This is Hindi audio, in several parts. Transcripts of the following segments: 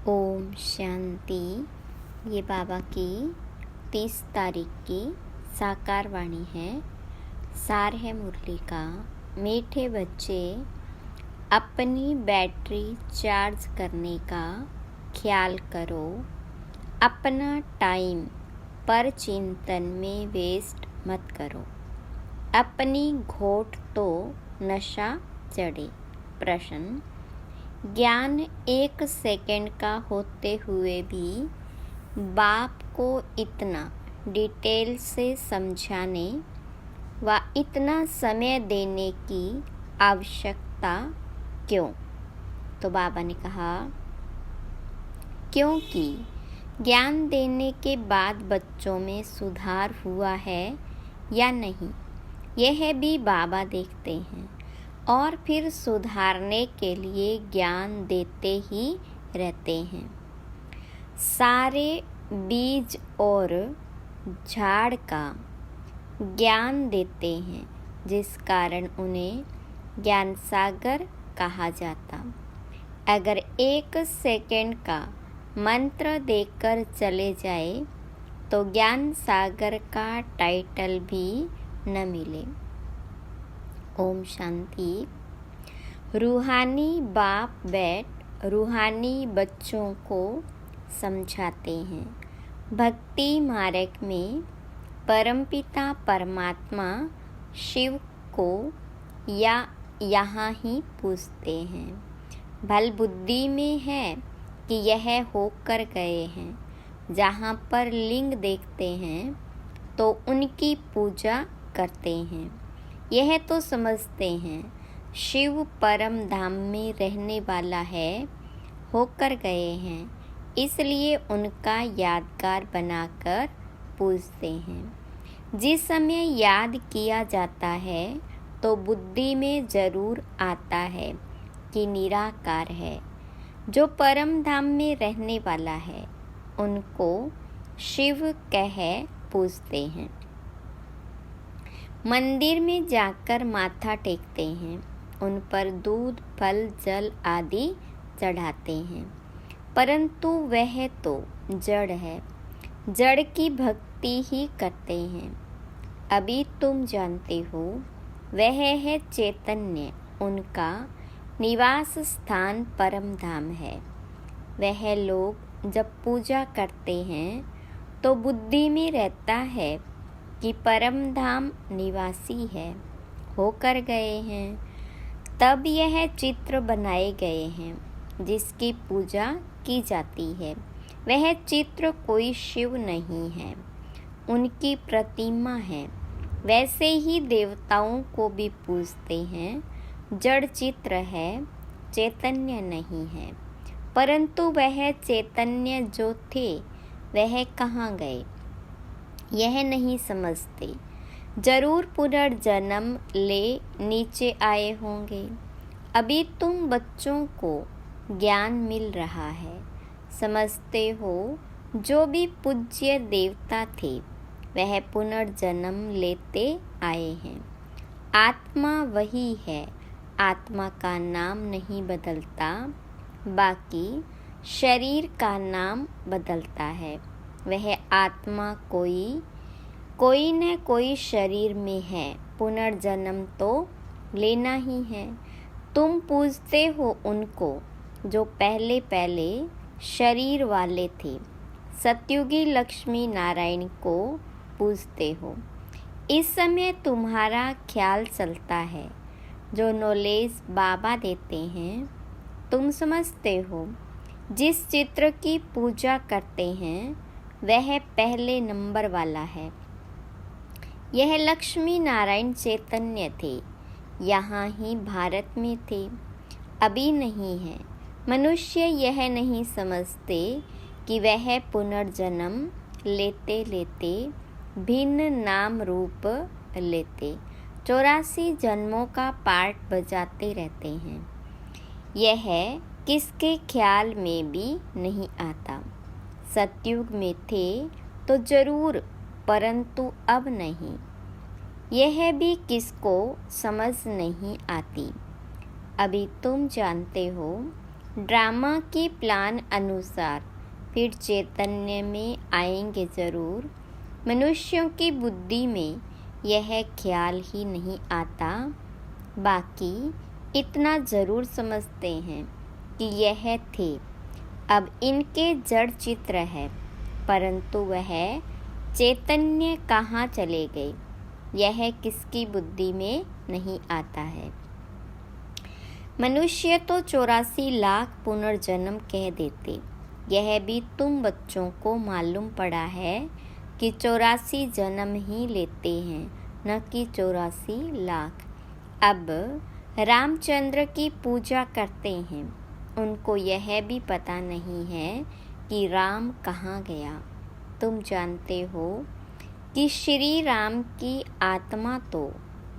ओम शांति। ये बाबा की 30 तारीख की साकार वाणी है। सार है मुरली का। मीठे बच्चे, अपनी बैटरी चार्ज करने का ख्याल करो। अपना टाइम पर चिंतन में वेस्ट मत करो। अपनी घोट तो नशा चढ़े। प्रश्न: ज्ञान 1 सेकंड का होते हुए भी बाप को इतना डिटेल से समझाने व इतना समय देने की आवश्यकता क्यों? तो बाबा ने कहा, क्योंकि ज्ञान देने के बाद बच्चों में सुधार हुआ है या नहीं, यह भी बाबा देखते हैं और फिर सुधारने के लिए ज्ञान देते ही रहते हैं। सारे बीज और झाड़ का ज्ञान देते हैं, जिस कारण उन्हें ज्ञान सागर कहा जाता। अगर 1 सेकंड का मंत्र देकर चले जाए तो ज्ञान सागर का टाइटल भी न मिले। ओम शांति। रूहानी बाप बैठ रूहानी बच्चों को समझाते हैं। भक्ति मार्ग में परमपिता परमात्मा शिव को यहाँ ही पूजते हैं। भल बुद्धि में है कि यह होकर गए हैं। जहाँ पर लिंग देखते हैं तो उनकी पूजा करते हैं। यह तो समझते हैं शिव परम धाम में रहने वाला है, होकर गए हैं, इसलिए उनका यादगार बनाकर पूजते हैं। जिस समय याद किया जाता है तो बुद्धि में जरूर आता है कि निराकार है, जो परम धाम में रहने वाला है, उनको शिव कह पूजते हैं। मंदिर में जाकर माथा टेकते हैं, उन पर दूध फल जल आदि चढ़ाते हैं, परंतु वह तो जड़ है, जड़ की भक्ति ही करते हैं। अभी तुम जानते हो वह है चैतन्य, उनका निवास स्थान परम धाम है। वह लोग जब पूजा करते हैं तो बुद्धि में रहता है कि परम धाम निवासी है, होकर गए हैं। तब यह चित्र बनाए गए हैं जिसकी पूजा की जाती है। वह चित्र कोई शिव नहीं है, उनकी प्रतिमा है। वैसे ही देवताओं को भी पूजते हैं। जड़ चित्र है, चैतन्य नहीं है। परंतु वह चैतन्य जो थे वह कहाँ गए, यह नहीं समझते। जरूर पुनर्जन्म ले नीचे आए होंगे। अभी तुम बच्चों को ज्ञान मिल रहा है। समझते हो जो भी पूज्य देवता थे वह पुनर्जन्म लेते आए हैं। आत्मा वही है, आत्मा का नाम नहीं बदलता, बाकी शरीर का नाम बदलता है। वह आत्मा कोई न कोई शरीर में है। पुनर्जन्म तो लेना ही है। तुम पूजते हो उनको जो पहले शरीर वाले थे। सतयुगी लक्ष्मी नारायण को पूजते हो। इस समय तुम्हारा ख्याल चलता है। जो नॉलेज बाबा देते हैं तुम समझते हो। जिस चित्र की पूजा करते हैं वह पहले नंबर वाला है। यह लक्ष्मी नारायण चैतन्य थे, यहाँ ही भारत में थे, अभी नहीं है। मनुष्य यह नहीं समझते कि वह पुनर्जन्म लेते लेते भिन्न नाम रूप लेते 84 जन्मों का पार्ट बजाते रहते हैं। यह किसके ख्याल में भी नहीं आता। सतयुग में थे तो जरूर, परंतु अब नहीं। यह भी किसको समझ नहीं आती। अभी तुम जानते हो ड्रामा के प्लान अनुसार फिर चैतन्य में आएंगे ज़रूर। मनुष्यों की बुद्धि में यह ख्याल ही नहीं आता। बाकी इतना ज़रूर समझते हैं कि यह थे, अब इनके जड़ चित्र है, परंतु वह चैतन्य कहाँ चले गए, यह किसकी बुद्धि में नहीं आता है। मनुष्य तो 84 लाख पुनर्जन्म कह देते। यह भी तुम बच्चों को मालूम पड़ा है कि 84 जन्म ही लेते हैं, न कि 84 लाख। अब रामचंद्र की पूजा करते हैं, उनको यह भी पता नहीं है कि राम कहाँ गया। तुम जानते हो कि श्री राम की आत्मा तो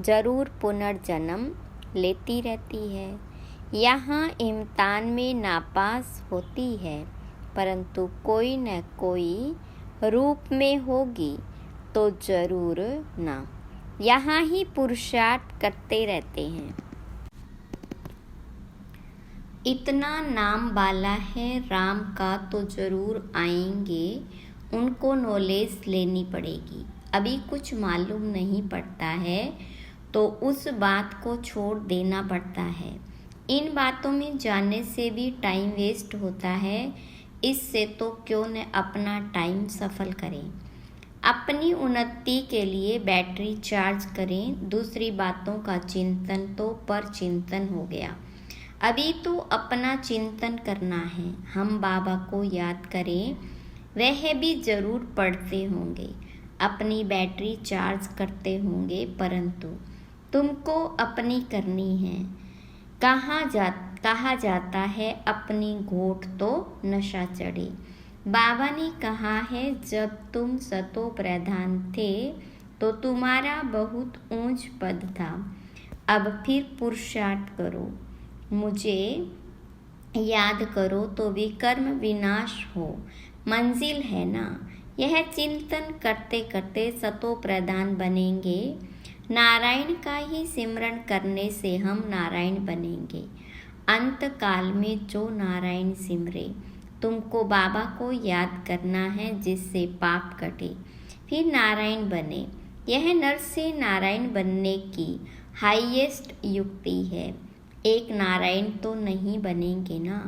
जरूर पुनर्जन्म लेती रहती है। यहाँ इम्तिहान में नापास होती है, परंतु कोई न कोई रूप में होगी तो जरूर ना। यहाँ ही पुरुषार्थ करते रहते हैं। इतना नाम वाला है राम का तो जरूर आएंगे, उनको नॉलेज लेनी पड़ेगी। अभी कुछ मालूम नहीं पड़ता है तो उस बात को छोड़ देना पड़ता है। इन बातों में जानने से भी टाइम वेस्ट होता है, इससे तो क्यों न अपना टाइम सफल करें। अपनी उन्नति के लिए बैटरी चार्ज करें। दूसरी बातों का चिंतन तो पर चिंतन हो गया। अभी तो अपना चिंतन करना है। हम बाबा को याद करें, वह भी जरूर पढ़ते होंगे, अपनी बैटरी चार्ज करते होंगे, परंतु तुमको अपनी करनी है। कहा जाता है अपनी घोट तो नशा चढ़े। बाबा ने कहा है जब तुम सतो प्रधान थे तो तुम्हारा बहुत ऊंच पद था। अब फिर पुरुषार्थ करो, मुझे याद करो तो विकर्म विनाश हो मंजिल है ना। यह चिंतन करते करते सतो प्रधान बनेंगे। नारायण का ही सिमरन करने से हम नारायण बनेंगे। अंत काल में जो नारायण सिमरे, तुमको बाबा को याद करना है जिससे पाप कटे, फिर नारायण बने। यह नर से नारायण बनने की हाईएस्ट युक्ति है। एक नारायण तो नहीं बनेंगे ना,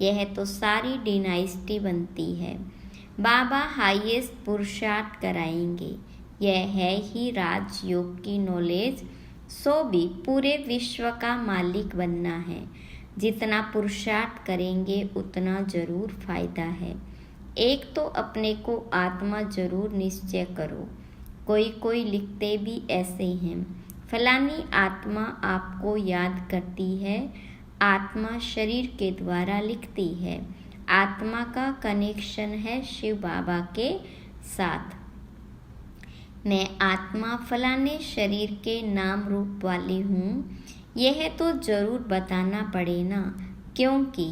यह तो सारी डिनाइस्टी बनती है। बाबा हाईएस्ट पुरुषार्थ कराएंगे। यह है ही राजयोग की नॉलेज। सो भी पूरे विश्व का मालिक बनना है। जितना पुरुषार्थ करेंगे उतना जरूर फायदा है। एक तो अपने को आत्मा जरूर निश्चय करो। कोई लिखते भी ऐसे हैं, फलानी आत्मा आपको याद करती है। आत्मा शरीर के द्वारा लिखती है। आत्मा का कनेक्शन है शिव बाबा के साथ। मैं आत्मा फलाने शरीर के नाम रूप वाली हूँ, यह तो जरूर बताना पड़े ना, क्योंकि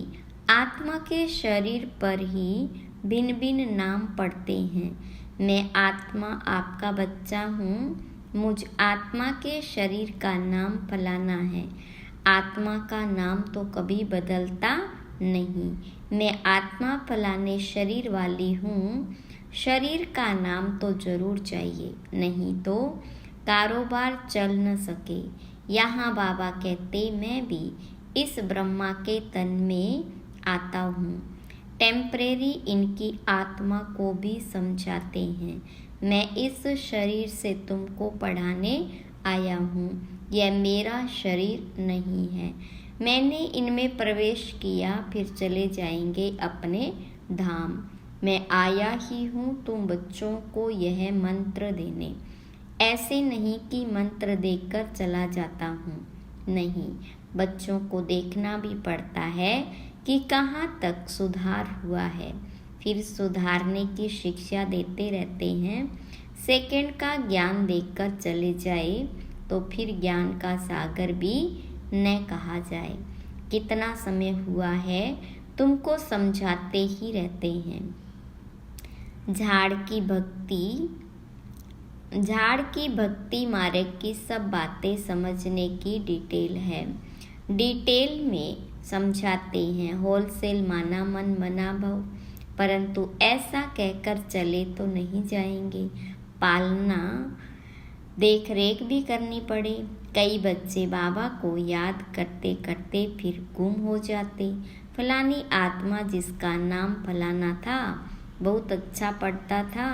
आत्मा के शरीर पर ही भिन्न भिन्न नाम पड़ते हैं। मैं आत्मा आपका बच्चा हूँ, मुझ आत्मा के शरीर का नाम फलाना है। आत्मा का नाम तो कभी बदलता नहीं। मैं आत्मा फलाने शरीर वाली हूँ, शरीर का नाम तो जरूर चाहिए, नहीं तो कारोबार चल न सके। यहाँ बाबा कहते मैं भी इस ब्रह्मा के तन में आता हूँ। टेम्परेरी इनकी आत्मा को भी समझाते हैं। मैं इस शरीर से तुमको पढ़ाने आया हूँ, यह मेरा शरीर नहीं है। मैंने इनमें प्रवेश किया, फिर चले जाएंगे अपने धाम। मैं आया ही हूँ तुम बच्चों को यह मंत्र देने। ऐसे नहीं कि मंत्र देकर चला जाता हूँ, नहीं, बच्चों को देखना भी पड़ता है कि कहाँ तक सुधार हुआ है। फिर सुधारने की शिक्षा देते रहते हैं। सेकंड का ज्ञान देकर चले जाए तो फिर ज्ञान का सागर भी न कहा जाए। कितना समय हुआ है तुमको समझाते ही रहते हैं। झाड़ की भक्ति मार्ग की सब बातें समझने की डिटेल है। डिटेल में समझाते हैं, होलसेल माना मन मना भव, परंतु ऐसा कहकर चले तो नहीं जाएंगे, पालना देख रेख भी करनी पड़े। कई बच्चे बाबा को याद करते करते फिर गुम हो जाते। फलानी आत्मा जिसका नाम फलाना था बहुत अच्छा पढ़ता था,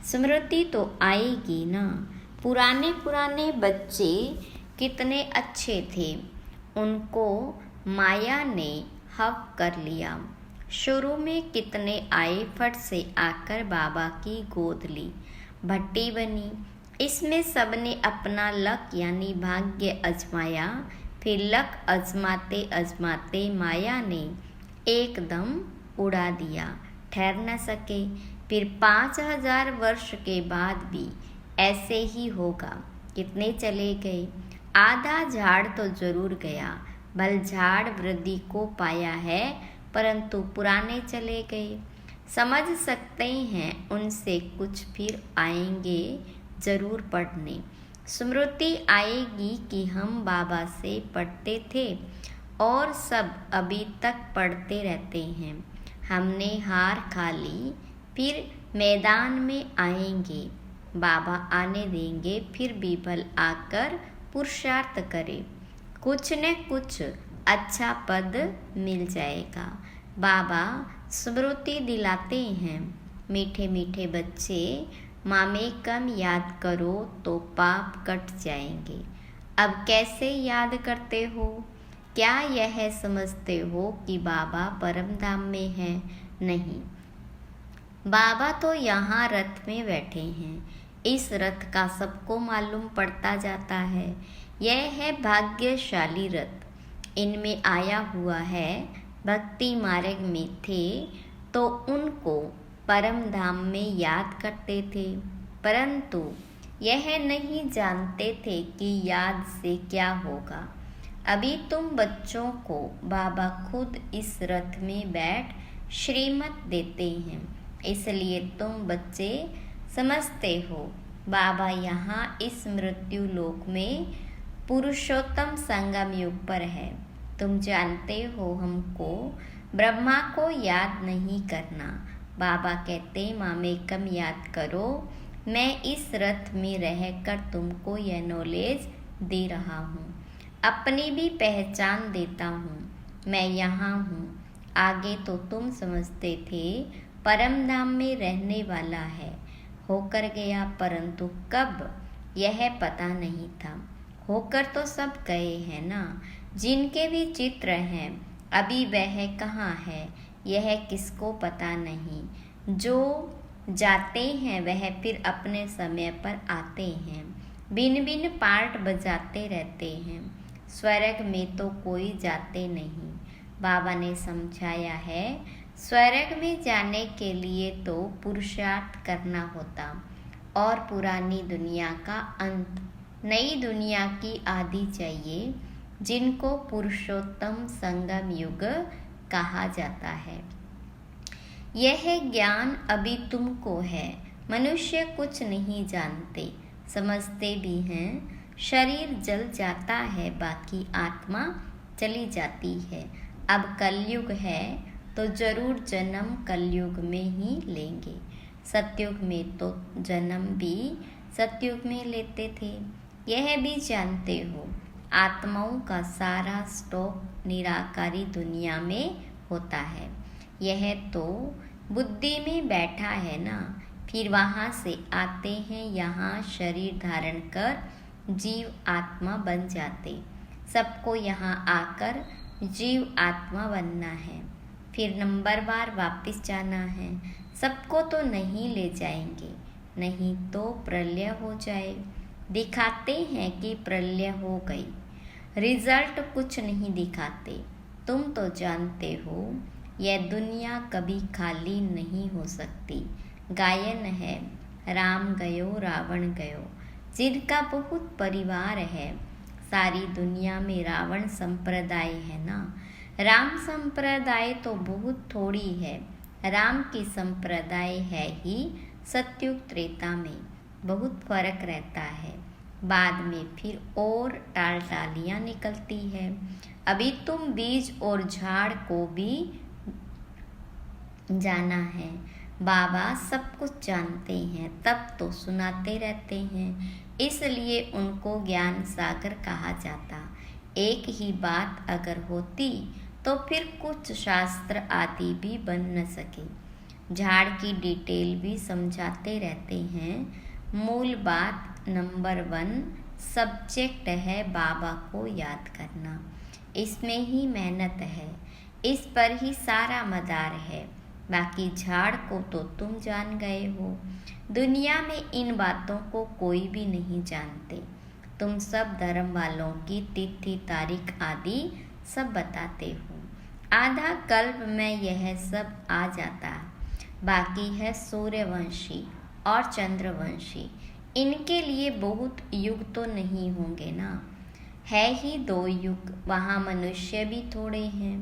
स्मृति तो आएगी ना। पुराने पुराने बच्चे कितने अच्छे थे, उनको माया ने हव कर लिया। शुरू में कितने आए, फट से आकर बाबा की गोद ली, भट्टी बनी। इसमें सबने अपना लक यानी भाग्य आजमाया। फिर लक आजमाते आजमाते माया ने एकदम उड़ा दिया, ठहर न सके। फिर 5000 वर्ष के बाद भी ऐसे ही होगा। कितने चले गए, आधा झाड़ तो जरूर गया। भल झाड़ वृद्धि को पाया है, परंतु पुराने चले गए। समझ सकते हैं उनसे कुछ फिर आएंगे जरूर पढ़ने। स्मृति आएगी कि हम बाबा से पढ़ते थे और सब अभी तक पढ़ते रहते हैं। हमने हार खा ली, फिर मैदान में आएंगे, बाबा आने देंगे, फिर भी भल आकर पुरुषार्थ करे, कुछ न कुछ अच्छा पद मिल जाएगा। बाबा स्मृति दिलाते हैं, मीठे मीठे बच्चे मामे कम याद करो तो पाप कट जाएंगे। अब कैसे याद करते हो? क्या यह समझते हो कि बाबा परम धाम में है? नहीं, बाबा तो यहाँ रथ में बैठे हैं। इस रथ का सबको मालूम पड़ता जाता है। यह है भाग्यशाली रथ, इनमें आया हुआ है। भक्ति मार्ग में थे तो उनको परम धाम में याद करते थे, परंतु यह नहीं जानते थे कि याद से क्या होगा। अभी तुम बच्चों को बाबा खुद इस रथ में बैठ श्रीमत देते हैं, इसलिए तुम बच्चे समझते हो बाबा यहाँ इस मृत्यु लोक में पुरुषोत्तम संगम युग पर है। तुम जानते हो हमको ब्रह्मा को याद नहीं करना। बाबा कहते मामे कम याद करो, मैं इस रथ में रहकर तुमको यह नॉलेज दे रहा हूँ, अपनी भी पहचान देता हूँ। मैं यहाँ हूँ। आगे तो तुम समझते थे परम धाम में रहने वाला है, होकर गया, परंतु कब यह पता नहीं था। होकर तो सब गए हैं ना। जिनके भी चित्र हैं अभी वह कहाँ है यह किसको पता नहीं। जो जाते हैं वह फिर अपने समय पर आते हैं, भिन्न भिन्न पार्ट बजाते रहते हैं। स्वर्ग में तो कोई जाते नहीं। बाबा ने समझाया है स्वर्ग में जाने के लिए तो पुरुषार्थ करना होता और पुरानी दुनिया का अंत, नई दुनिया की आदि चाहिए, जिनको पुरुषोत्तम संगम युग कहा जाता है। यह ज्ञान अभी तुमको है। मनुष्य कुछ नहीं जानते, समझते भी हैं। शरीर जल जाता है, बाकी आत्मा चली जाती है। अब कलयुग है तो जरूर जन्म कलयुग में ही लेंगे। सतयुग में तो जन्म भी सतयुग में लेते थे, यह भी जानते हो। आत्माओं का सारा स्टॉक निराकारी दुनिया में होता है। यह तो बुद्धि में बैठा है ना, फिर वहाँ से आते हैं यहाँ शरीर धारण कर जीव आत्मा बन जाते। सबको यहाँ आकर जीव आत्मा बनना है, फिर नंबरवार वापस जाना है। सबको तो नहीं ले जाएंगे, नहीं तो प्रलय हो जाए। दिखाते हैं कि प्रलय हो गई, रिजल्ट कुछ नहीं दिखाते। तुम तो जानते हो यह दुनिया कभी खाली नहीं हो सकती। गायन है राम गयो रावण गयो, जिनका बहुत परिवार है। सारी दुनिया में रावण संप्रदाय है ना, राम संप्रदाय तो बहुत थोड़ी है। राम की संप्रदाय है ही सतयुग त्रेता में, बहुत फर्क रहता है। बाद में फिर और टालियाँ निकलती है। अभी तुम बीज और झाड़ को भी जाना है। बाबा सब कुछ जानते हैं, तब तो सुनाते रहते हैं, इसलिए उनको ज्ञान सागर कहा जाता। एक ही बात अगर होती तो फिर कुछ शास्त्र आदि भी बन न सके। झाड़ की डिटेल भी समझाते रहते हैं। मूल बात नंबर 1 सब्जेक्ट है बाबा को याद करना। इसमें ही मेहनत है, इस पर ही सारा मदार है। बाकी झाड़ को तो तुम जान गए हो। दुनिया में इन बातों को कोई भी नहीं जानते। तुम सब धर्म वालों की तिथि तारीख आदि सब बताते हो। आधा कल्प में यह सब आ जाता। बाकी है सूर्यवंशी और चंद्रवंशी, इनके लिए बहुत युग तो नहीं होंगे ना। है ही 2 युग, वहाँ मनुष्य भी थोड़े हैं।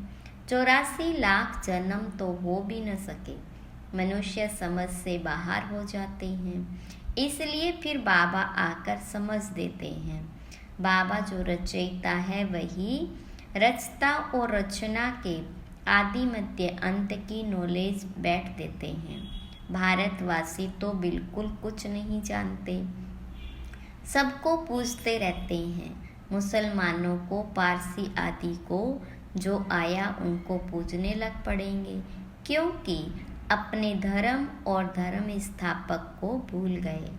84 लाख जन्म तो हो भी न सके। मनुष्य समझ से बाहर हो जाते हैं, इसलिए फिर बाबा आकर समझ देते हैं। बाबा जो रचयिता है वही रचता और रचना के आदि मध्य अंत की नॉलेज बैठ देते हैं। भारतवासी तो बिल्कुल कुछ नहीं जानते, सबको पूछते रहते हैं। मुसलमानों को, पारसी आदि को जो आया उनको पूजने लग पड़ेंगे, क्योंकि अपने धर्म और धर्म स्थापक को भूल गए।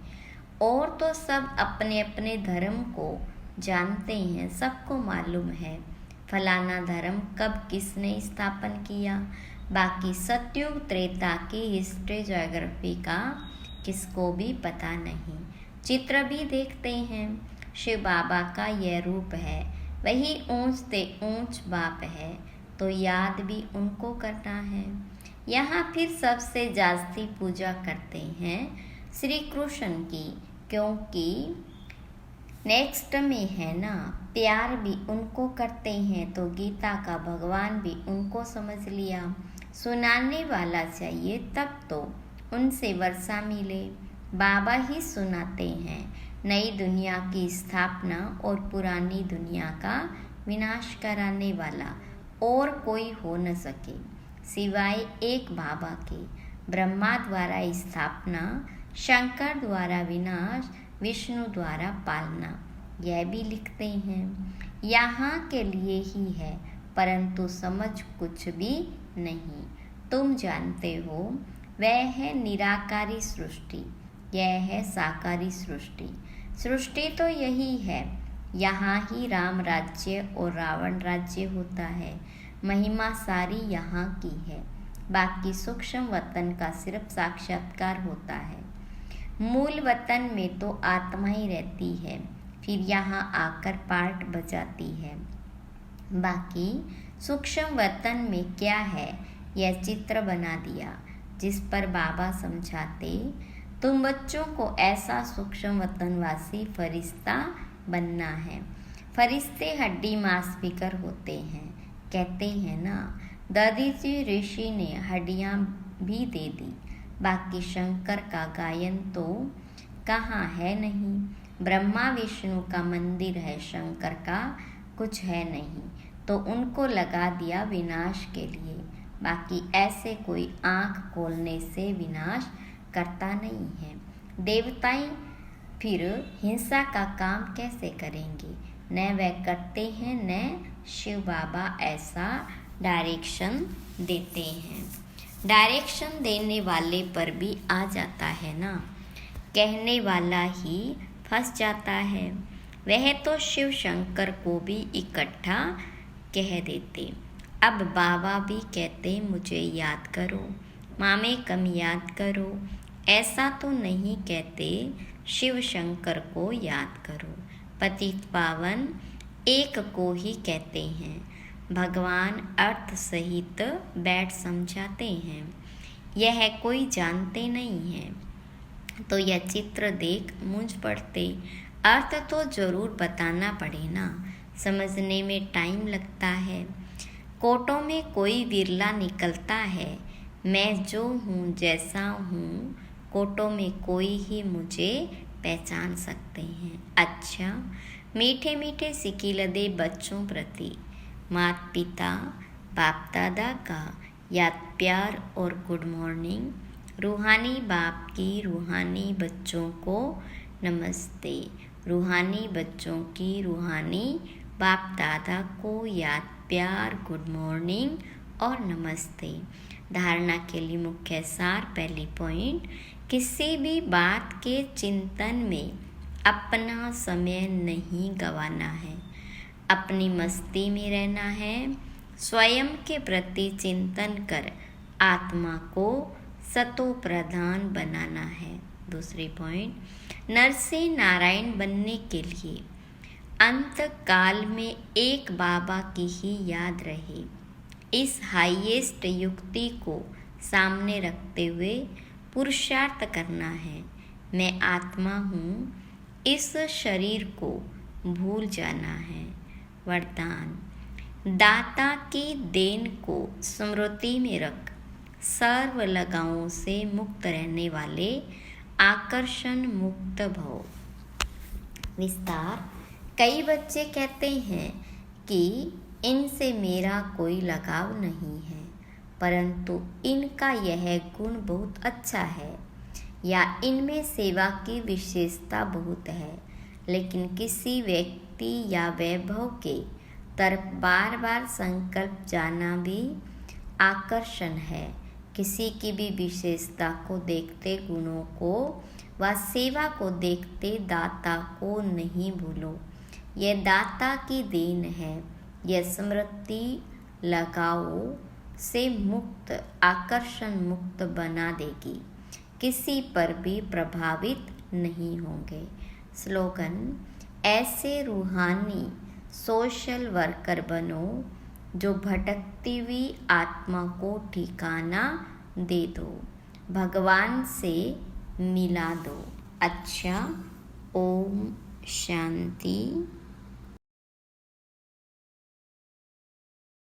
और तो सब अपने अपने धर्म को जानते हैं, सबको मालूम है फलाना धर्म कब किसने स्थापन किया। बाकी सतयुग त्रेता की हिस्ट्री ज्योग्राफी का किसको भी पता नहीं। चित्र भी देखते हैं। शिव बाबा का यह रूप है, वही ऊंच ते ऊंच बाप है, तो याद भी उनको करना है। यहाँ फिर सबसे जास्ती पूजा करते हैं श्री कृष्ण की, क्योंकि नेक्स्ट में है ना। प्यार भी उनको करते हैं, तो गीता का भगवान भी उनको समझ लिया। सुनाने वाला चाहिए तब तो उनसे वर्षा मिले। बाबा ही सुनाते हैं। नई दुनिया की स्थापना और पुरानी दुनिया का विनाश कराने वाला और कोई हो न सके सिवाय एक बाबा के। ब्रह्मा द्वारा स्थापना, शंकर द्वारा विनाश, विष्णु द्वारा पालना, यह भी लिखते हैं। यहाँ के लिए ही है, परंतु समझ कुछ भी नहीं। तुम जानते हो वह है निराकारी सृष्टि, यह है साकारी सृष्टि। सृष्टि तो यही है, यहाँ ही राम राज्य और रावण राज्य होता है। महिमा सारी यहाँ की है, बाकी सूक्ष्म वतन का सिर्फ साक्षात्कार होता है। मूल वतन में तो आत्मा ही रहती है, फिर यहाँ आकर पार्ट बजाती है। बाकी सूक्ष्म वतन में क्या है यह चित्र बना दिया, जिस पर बाबा समझाते तुम बच्चों को ऐसा सूक्ष्म वतनवासी फरिश्ता बनना है। फरिश्ते हड्डी मांस पीकर होते हैं, कहते हैं ना। दादी जी ऋषि ने हड्डियाँ भी दे दी, बाकी शंकर का गायन तो कहाँ है नहीं। ब्रह्मा विष्णु का मंदिर है, शंकर का कुछ है नहीं, तो उनको लगा दिया विनाश के लिए। बाकी ऐसे कोई आँख खोलने से विनाश करता नहीं है। देवताएं फिर हिंसा का काम कैसे करेंगे? न वह करते हैं, न शिव बाबा ऐसा डायरेक्शन देते हैं। डायरेक्शन देने वाले पर भी आ जाता है ना, कहने वाला ही फंस जाता है। वह तो शिव शंकर को भी इकट्ठा कह देते। अब बाबा भी कहते मुझे याद करो, मामे कम याद करो। ऐसा तो नहीं कहते शिव शंकर को याद करो। पतित पावन एक को ही कहते हैं। भगवान अर्थ सहित बैठ समझाते हैं, यह कोई जानते नहीं है, तो यह चित्र देख मुझ पड़ते। अर्थ तो जरूर बताना पड़े ना, समझने में टाइम लगता है। कोटों में कोई विरला निकलता है, मैं जो हूँ जैसा हूँ, कोटों में कोई ही मुझे पहचान सकते हैं। अच्छा, मीठे मीठे सिकीलदे बच्चों प्रति माता पिता बाप दादा का याद प्यार और गुड मॉर्निंग। रूहानी बाप की रूहानी बच्चों को नमस्ते। रूहानी बच्चों की रूहानी बाप दादा को याद प्यार गुड मॉर्निंग और नमस्ते। धारणा के लिए मुख्य सार। पहली पॉइंट, किसी भी बात के चिंतन में अपना समय नहीं गंवाना है, अपनी मस्ती में रहना है। स्वयं के प्रति चिंतन कर आत्मा को सतो प्रधान बनाना है। दूसरी पॉइंट, नर से नारायण बनने के लिए अंत काल में एक बाबा की ही याद रहे। इस हाईएस्ट युक्ति को सामने रखते हुए पुरुषार्थ करना है। मैं आत्मा हूँ, इस शरीर को भूल जाना है। वरदान, दाता की देन को स्मृति में रख सर्व लगावों से मुक्त रहने वाले आकर्षण मुक्त भव। विस्तार, कई बच्चे कहते हैं कि इनसे मेरा कोई लगाव नहीं है, परंतु इनका यह गुण बहुत अच्छा है या इनमें सेवा की विशेषता बहुत है, लेकिन किसी व्यक्ति या वैभव के तरफ बार बार संकल्प जाना भी आकर्षण है। किसी की भी विशेषता को देखते गुणों को व सेवा को देखते दाता को नहीं भूलो। यह दाता की देन है। यह स्मृति लगाओ से मुक्त आकर्षण मुक्त बना देगी, किसी पर भी प्रभावित नहीं होंगे। स्लोगन, ऐसे रूहानी सोशल वर्कर बनो जो भटकती हुई आत्मा को ठिकाना दे दो, भगवान से मिला दो। अच्छा, ओम शांति।